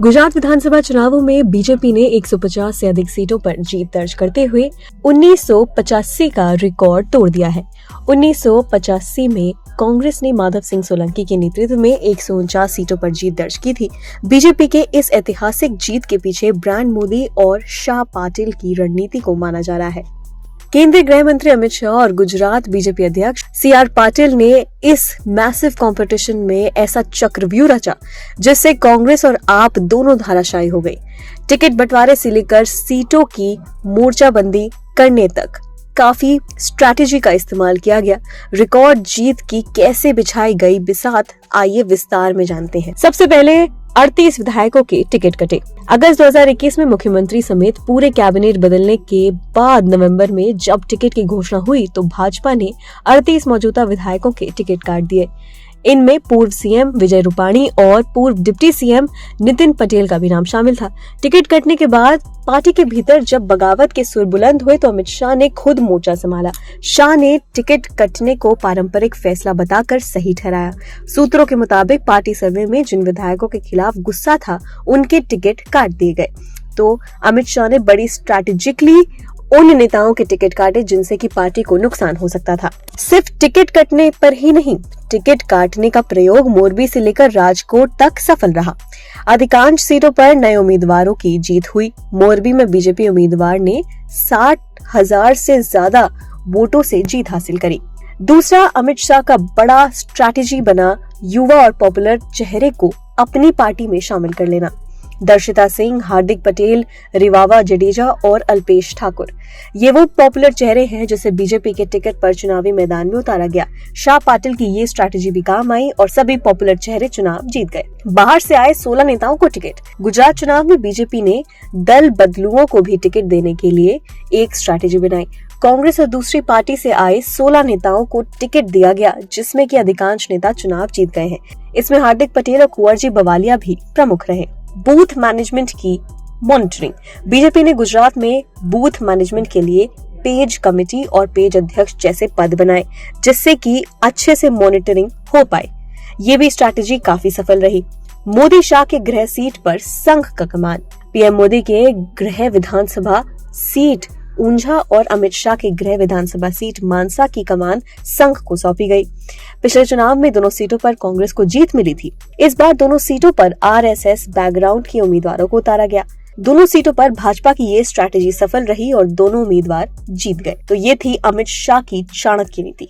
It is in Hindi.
गुजरात विधानसभा चुनावों में बीजेपी ने 150 से अधिक सीटों पर जीत दर्ज करते हुए 1985 का रिकॉर्ड तोड़ दिया है। 1985 में कांग्रेस ने माधव सिंह सोलंकी के नेतृत्व में 149 सीटों पर जीत दर्ज की थी। बीजेपी के इस ऐतिहासिक जीत के पीछे ब्रांड मोदी और शाह पाटिल की रणनीति को माना जा रहा है। केंद्रीय गृह मंत्री अमित शाह और गुजरात बीजेपी अध्यक्ष CR पाटिल ने इस मैसिव कंपटीशन में ऐसा चक्रव्यूह रचा जिससे कांग्रेस और आप दोनों धाराशायी हो गई। टिकट बंटवारे से लेकर सीटों की मोर्चाबंदी करने तक काफी स्ट्रैटेजी का इस्तेमाल किया गया। रिकॉर्ड जीत की कैसे बिछाई गई बिसात, आइए विस्तार में जानते हैं। सबसे पहले 38 विधायकों के टिकट कटे। अगस्त 2021 में मुख्यमंत्री समेत पूरे कैबिनेट बदलने के बाद नवंबर में जब टिकट की घोषणा हुई तो भाजपा ने 38 मौजूदा विधायकों के टिकट काट दिए। इनमें पूर्व सीएम विजय रूपाणी और पूर्व डिप्टी सीएम नितिन पटेल का भी नाम शामिल था। टिकट कटने के बाद पार्टी के भीतर जब बगावत के सुर बुलंद हुए तो अमित शाह ने खुद मोर्चा संभाला। शाह ने टिकट कटने को पारंपरिक फैसला बताकर सही ठहराया। सूत्रों के मुताबिक पार्टी सर्वे में जिन विधायकों के खिलाफ गुस्सा था उनके टिकट काट दिए गए। तो अमित शाह ने बड़ी स्ट्रैटेजिकली उन नेताओं के टिकट काटे जिनसे कि पार्टी को नुकसान हो सकता था। सिर्फ टिकट कटने पर ही नहीं, टिकट काटने का प्रयोग मोरबी से लेकर राजकोट तक सफल रहा। अधिकांश सीटों पर नए उम्मीदवारों की जीत हुई। मोरबी में बीजेपी उम्मीदवार ने 60,000 से ज्यादा वोटों से जीत हासिल करी। दूसरा, अमित शाह का बड़ा स्ट्रैटेजी बना युवा और पॉपुलर चेहरे को अपनी पार्टी में शामिल कर लेना। दर्शिता सिंह, हार्दिक पटेल, रिवावा जडेजा और अल्पेश ठाकुर, ये वो पॉपुलर चेहरे हैं जिसे बीजेपी के टिकट पर चुनावी मैदान में उतारा गया। शाह पाटिल की ये स्ट्रैटेजी भी काम आई और सभी पॉपुलर चेहरे चुनाव जीत गए। बाहर से आए 16 नेताओं को टिकट। गुजरात चुनाव में बीजेपी ने दल बदलुओं को भी टिकट देने के लिए एक स्ट्रैटेजी बनाई। कांग्रेस और दूसरी पार्टी से आए 16 नेताओं को टिकट दिया गया, जिसमें कि अधिकांश नेता चुनाव जीत गए हैं। इसमें हार्दिक पटेल और कुंवरजी बवालिया भी प्रमुख रहे। बूथ मैनेजमेंट की मॉनिटरिंग। बीजेपी ने गुजरात में बूथ मैनेजमेंट के लिए पेज कमेटी और पेज अध्यक्ष जैसे पद बनाए जिससे कि अच्छे से मॉनिटरिंग हो पाए। ये भी स्ट्रैटेजी काफी सफल रही। मोदी शाह के गृह सीट पर संघ का कमान। पीएम मोदी के गृह विधानसभा सीट ऊंझा और अमित शाह के गृह विधानसभा सीट मानसा की कमान संघ को सौंपी गई। पिछले चुनाव में दोनों सीटों पर कांग्रेस को जीत मिली थी। इस बार दोनों सीटों पर RSS बैकग्राउंड के उम्मीदवारों को उतारा गया। दोनों सीटों पर भाजपा की ये स्ट्रैटेजी सफल रही और दोनों उम्मीदवार जीत गए। तो ये थी अमित शाह की चाणक्य नीति।